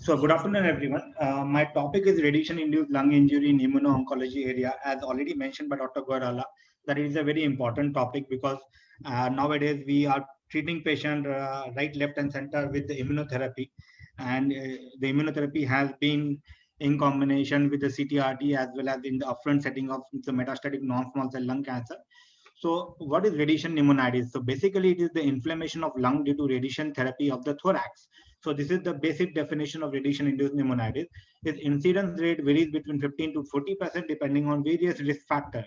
So good afternoon, everyone. My topic is radiation-induced lung injury in immuno-oncology area. As already mentioned by Dr. Goyala, that is a very important topic because nowadays we are treating patient right, left, and center with the immunotherapy, and the immunotherapy has been in combination with the CTRT as well as in the upfront setting of the metastatic non-small cell lung cancer. So, what is radiation pneumonitis? So, basically, it is the inflammation of lung due to radiation therapy of the thorax. So, this is the basic definition of radiation-induced pneumonitis. Its incidence rate varies between 15 to 40% depending on various risk factors.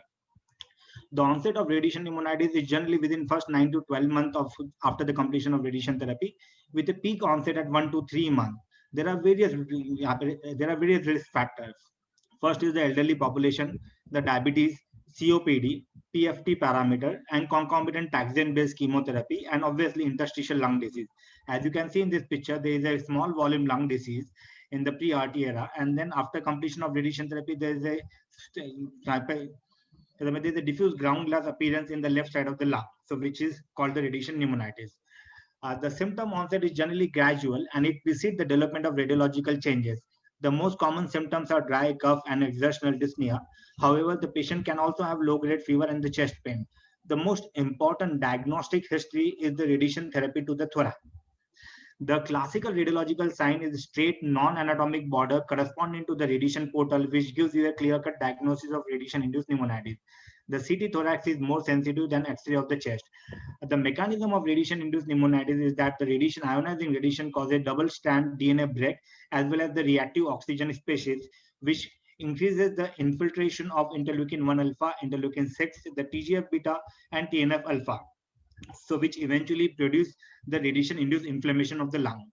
The onset of radiation pneumonitis is generally within first 9 to 12 months of after the completion of radiation therapy, with a peak onset at 1 to 3 months. There are various risk factors. First is the elderly population, the diabetes, COPD, PFT parameter, and concomitant taxane-based chemotherapy, and obviously interstitial lung disease. As you can see in this picture, there is a small volume lung disease in the pre-RT era, and then after completion of radiation therapy, there is a diffuse ground glass appearance in the left side of the lung, so which is called the radiation pneumonitis. The symptom onset is generally gradual and it precedes the development of radiological changes. The most common symptoms are dry cough and exertional dyspnea. However, the patient can also have low-grade fever and the chest pain. The most important diagnostic history is the radiation therapy to the thorax. The classical radiological sign is straight non-anatomic border corresponding to the radiation portal, which gives you a clear-cut diagnosis of radiation-induced pneumonitis. The CT thorax is more sensitive than X-ray of the chest. The mechanism of radiation-induced pneumonitis is that the ionizing radiation causes double-strand DNA break as well as the reactive oxygen species, which increases the infiltration of interleukin-1 alpha, interleukin-6, the TGF-beta, and TNF-alpha, so which eventually produce the radiation-induced inflammation of the lung.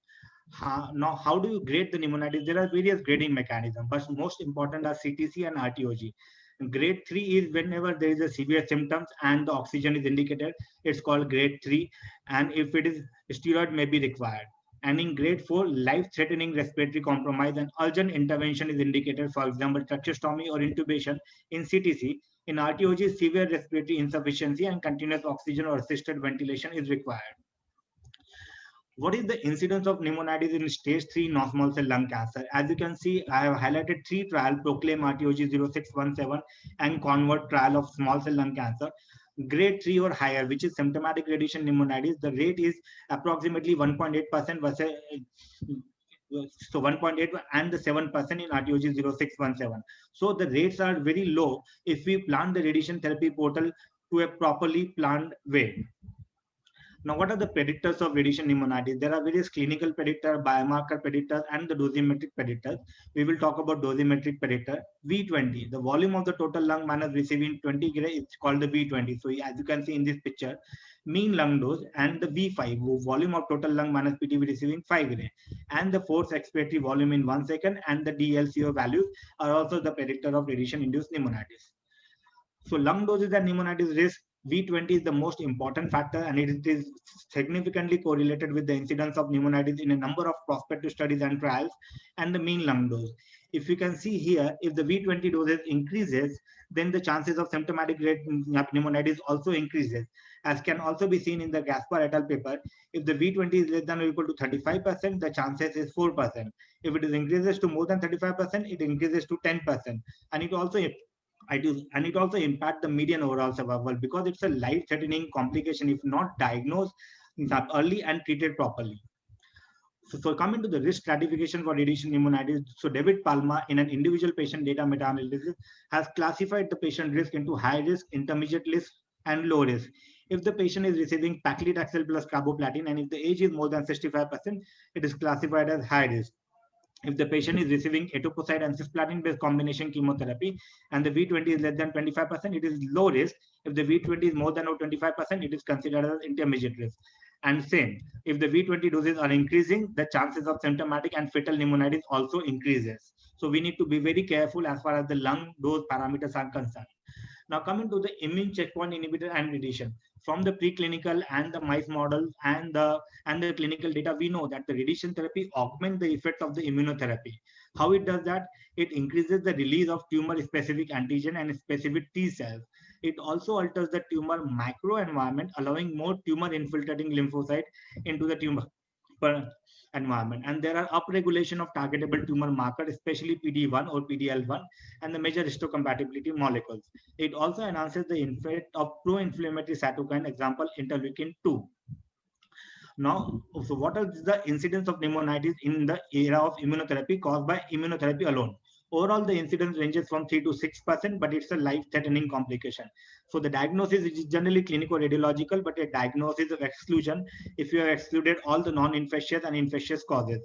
Now, how do you grade the pneumonitis? There are various grading mechanisms, but most important are CTC and RTOG. Grade 3 is whenever there is a severe symptoms and the oxygen is indicated, it's called grade 3. And if it is steroid may be required. And in grade 4, life-threatening respiratory compromise and urgent intervention is indicated, for example, tracheostomy or intubation. In CTC, in RTOG, severe respiratory insufficiency and continuous oxygen or assisted ventilation is required. What is the incidence of pneumonitis in stage 3 non-small cell lung cancer? As you can see, I have highlighted 3 trials, Proclaim RTOG 0617 and Convert trial of small cell lung cancer. Grade 3 or higher, which is symptomatic radiation pneumonitis, the rate is approximately 1.8% versus 1.8 and the 7% in RTOG 0617. So the rates are very low if we plan the radiation therapy portal to a properly planned way. Now, what are the predictors of radiation pneumonitis? There are various clinical predictors, biomarker predictors, and the dosimetric predictors. We will talk about dosimetric predictor. V20, the volume of the total lung minus receiving 20 gray is called the V20. So, as you can see in this picture, mean lung dose, and the V5, volume of total lung minus PTV receiving 5 gray, and the forced expiratory volume in 1 second, and the DLCO values are also the predictor of radiation-induced pneumonitis. So, lung doses and pneumonitis risk, V20 is the most important factor and it is significantly correlated with the incidence of pneumonitis in a number of prospective studies and trials, and the mean lung dose. If you can see here, if the V20 doses increases, then the chances of symptomatic pneumonitis also increases, as can also be seen in the Gaspar et al. Paper. If the V20 is less than or equal to 35%, the chances is 4%. If it is increases to more than 35%, it increases to 10%, and it also impact the median overall survival because it's a life-threatening complication if not diagnosed early and treated properly. So coming to the risk stratification for radiation pneumonitis, so David Palma in an individual patient data meta-analysis has classified the patient risk into high risk, intermediate risk, and low risk. If the patient is receiving paclitaxel plus carboplatin and if the age is more than 65%, it is classified as high risk. If the patient is receiving etoposide and cisplatin-based combination chemotherapy and the V20 is less than 25%, it is low risk. If the V20 is more than or 25%, it is considered as intermediate risk. And same, if the V20 doses are increasing, the chances of symptomatic and fatal pneumonitis also increases. So we need to be very careful as far as the lung dose parameters are concerned. Now coming to the immune checkpoint inhibitor and radiation. From the preclinical and the mice models and the clinical data, we know that the radiation therapy augments the effect of the immunotherapy. How it does that? It increases the release of tumor-specific antigen and specific T cells. It also alters the tumor microenvironment, allowing more tumor-infiltrating lymphocyte into the tumor. environment. And there are upregulation of targetable tumor marker, especially PD-1 or PDL1, and the major histocompatibility molecules. It also enhances the effect of pro-inflammatory cytokine, example interleukin 2. Now, so what is the incidence of pneumonitis in the era of immunotherapy caused by immunotherapy alone? Overall, the incidence ranges from 3 to 6%, but it's a life-threatening complication. So the diagnosis is generally clinical radiological, but a diagnosis of exclusion if you have excluded all the non-infectious and infectious causes.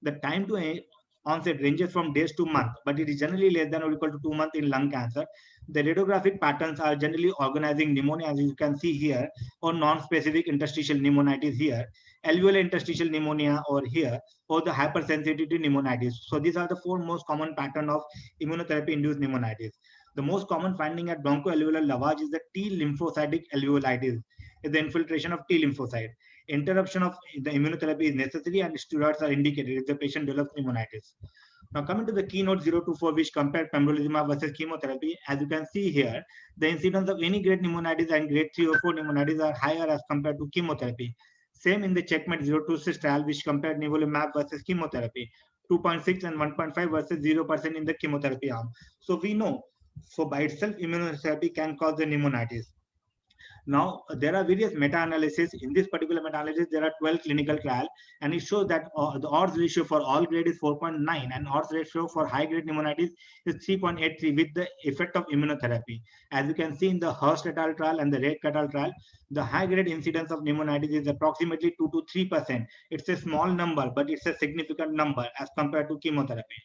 The time to onset ranges from days to months, but it is generally less than or equal to 2 months in lung cancer. The radiographic patterns are generally organizing pneumonia, as you can see here, or non-specific interstitial pneumonitis here, alveolar interstitial pneumonia or here, or the hypersensitivity pneumonitis. So these are the four most common pattern of immunotherapy-induced pneumonitis. The most common finding at bronchoalveolar lavage is the T lymphocytic alveolitis, is the infiltration of T lymphocyte. Interruption of the immunotherapy is necessary and steroids are indicated if the patient develops pneumonitis. Now coming to the keynote 024, which compared pembrolizumab versus chemotherapy, as you can see here, the incidence of any grade pneumonitis and grade 3 or 4 pneumonitis are higher as compared to chemotherapy. Same in the CheckMate 026 trial, which compared nivolumab versus chemotherapy, 2.6 and 1.5 versus 0% in the chemotherapy arm. So we know, so by itself, immunotherapy can cause the pneumonitis. Now, there are various meta-analyses. In this particular meta-analysis, there are 12 clinical trials, and it shows that the odds ratio for all grade is 4.9, and odds ratio for high-grade pneumonitis is 3.83 with the effect of immunotherapy. As you can see in the Hurst et al. Trial and the Red et al. Trial, the high-grade incidence of pneumonitis is approximately 2 to 3%. It's a small number, but it's a significant number as compared to chemotherapy.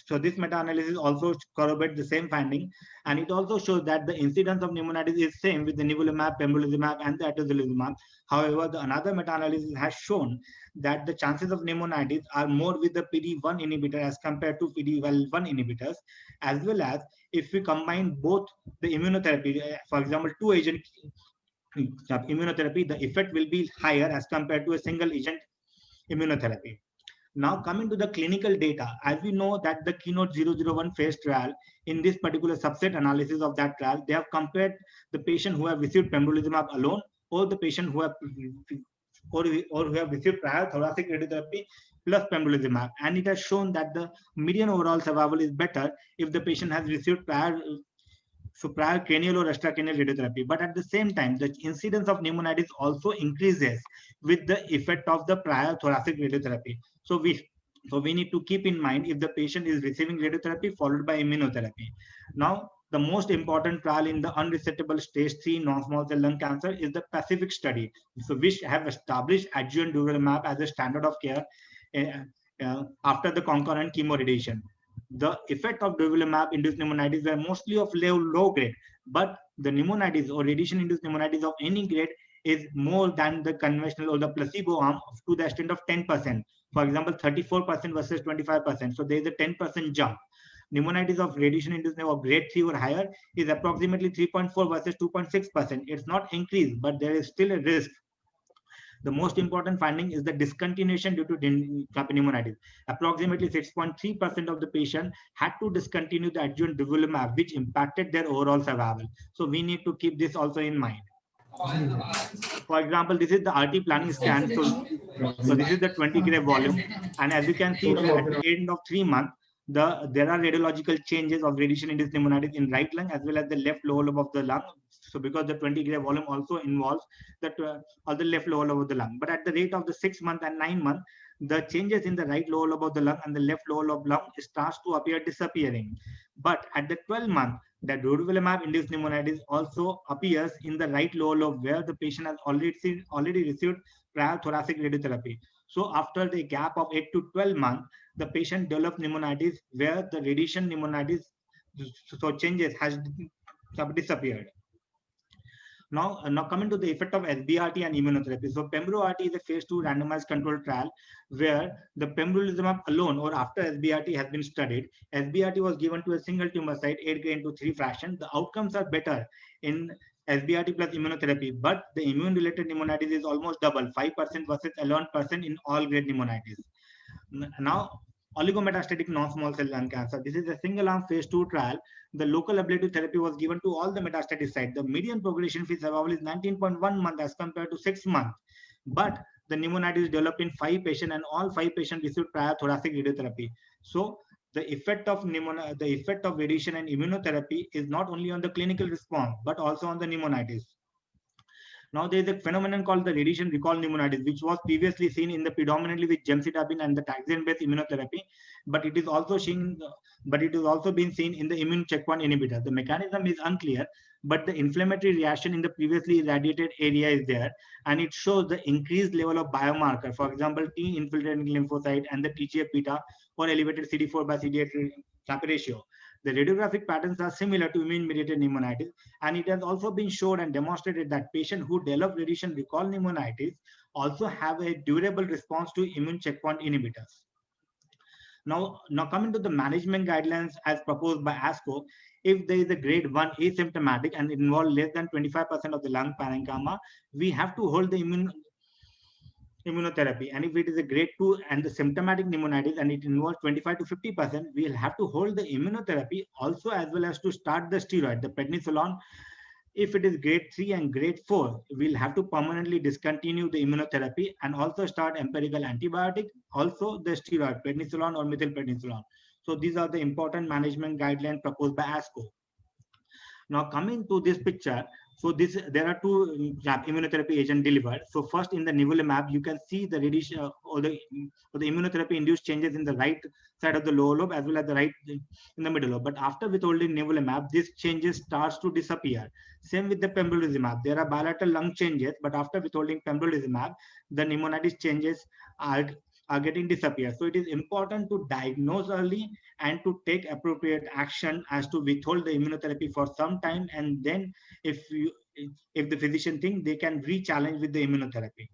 So this meta-analysis also corroborates the same finding, and it also shows that the incidence of pneumonitis is same with the nivolumab, pembrolizumab, and the atezolizumab. However, another meta-analysis has shown that the chances of pneumonitis are more with the PD-1 inhibitor as compared to PD-L1 inhibitors, as well as if we combine both the immunotherapy, for example, two-agent immunotherapy, the effect will be higher as compared to a single-agent immunotherapy. Now coming to the clinical data, as we know that the Keynote 001 phase trial, in this particular subset analysis of that trial, they have compared the patient who have received pembrolizumab alone or the patient who have or who have received prior thoracic radiotherapy plus pembrolizumab, and it has shown that the median overall survival is better if the patient has received prior cranial or extracranial radiotherapy. But at the same time, the incidence of pneumonitis also increases with the effect of the prior thoracic radiotherapy. So we need to keep in mind if the patient is receiving radiotherapy followed by immunotherapy. Now, the most important trial in the unresectable stage 3 non-small cell lung cancer is the PACIFIC study, so which have established adjuvant durvalumab as a standard of care after the concurrent chemoradiation. The effect of durvalumab induced pneumonitis were mostly of low grade, but the pneumonitis or radiation-induced pneumonitis of any grade is more than the conventional or the placebo arm to the extent of 10%. For example, 34% versus 25%. So there is a 10% jump. Pneumonitis of radiation-induced of grade 3 or higher is approximately 3.4 versus 2.6%. It's not increased, but there is still a risk. The most important finding is the discontinuation due to pneumonitis. Approximately 6.3% of the patient had to discontinue the adjuvant durvalumab, which impacted their overall survival. So we need to keep this also in mind. For example, this is the RT planning scan. So this is the 20 gray volume. And as you can see, at the end of 3 months, there are radiological changes of radiation-induced pneumonitis in right lung as well as the left lower lobe of the lung. So because the 20 gray volume also involves that the left lower lobe of the lung. But at the rate of the 6 month and 9 month, the changes in the right lower lobe of the lung and the left lower lobe lung starts to appear disappearing. But at the 12 month, the durvalumab induced pneumonitis also appears in the right lower lobe where the patient has already received prior thoracic radiotherapy. So after the gap of 8 to 12 months, the patient developed pneumonitis where the radiation pneumonitis so changes has disappeared. Now coming to the effect of SBRT and immunotherapy. So PEMBRO-RT is a phase 2 randomized controlled trial where the pembrolizumab alone or after SBRT has been studied. SBRT was given to a single tumor site, 8 gray into 3 fraction. The outcomes are better in SBRT plus immunotherapy, but the immune-related pneumonitis is almost double, 5% versus 11% in all grade pneumonitis. Now, oligometastatic non-small cell lung cancer. This is a single-arm phase 2 trial. The local ablative therapy was given to all the metastatic sites. The median progression-free survival is 19.1 months as compared to 6 months but the pneumonitis developed in 5 patients, and all 5 patients received prior thoracic radiotherapy. So the effect of radiation and immunotherapy is not only on the clinical response but also on the pneumonitis. Now there is a phenomenon called the radiation recall pneumonitis, which was previously seen in the predominantly with gemcitabine and the taxane-based immunotherapy, but it is also seen, but it is also been seen in the immune checkpoint inhibitor. The mechanism is unclear, but the inflammatory reaction in the previously irradiated area is there, and it shows the increased level of biomarker, for example, T infiltrating lymphocyte and the TGF beta or elevated CD4 by CD8 rapid ratio. The radiographic patterns are similar to immune-mediated pneumonitis, and it has also been shown and demonstrated that patients who develop radiation recall pneumonitis also have a durable response to immune checkpoint inhibitors. Now coming to the management guidelines as proposed by ASCO, if there is a grade 1 asymptomatic and it involves less than 25% of the lung parenchyma, we have to hold the immunotherapy. And if it is a grade 2 and the symptomatic pneumonitis and it involves 25 to 50%, we'll have to hold the immunotherapy also, as well as to start the steroid, the prednisolone. If it is grade 3 and grade 4, we'll have to permanently discontinue the immunotherapy and also start empirical antibiotic, also the steroid, prednisolone or methylprednisolone. So these are the important management guidelines proposed by ASCO. Now coming to this picture, so there are two immunotherapy agent delivered. So first, in the nivolumab, you can see the radiation or the immunotherapy induced changes in the right side of the lower lobe as well as the right in the middle lobe. But after withholding nivolumab, these changes starts to disappear. Same with the pembrolizumab. There are bilateral lung changes, but after withholding pembrolizumab, the pneumonitis changes are getting disappear. So it is important to diagnose early and to take appropriate action as to withhold the immunotherapy for some time, and then if the physician thinks, they can re-challenge with the immunotherapy.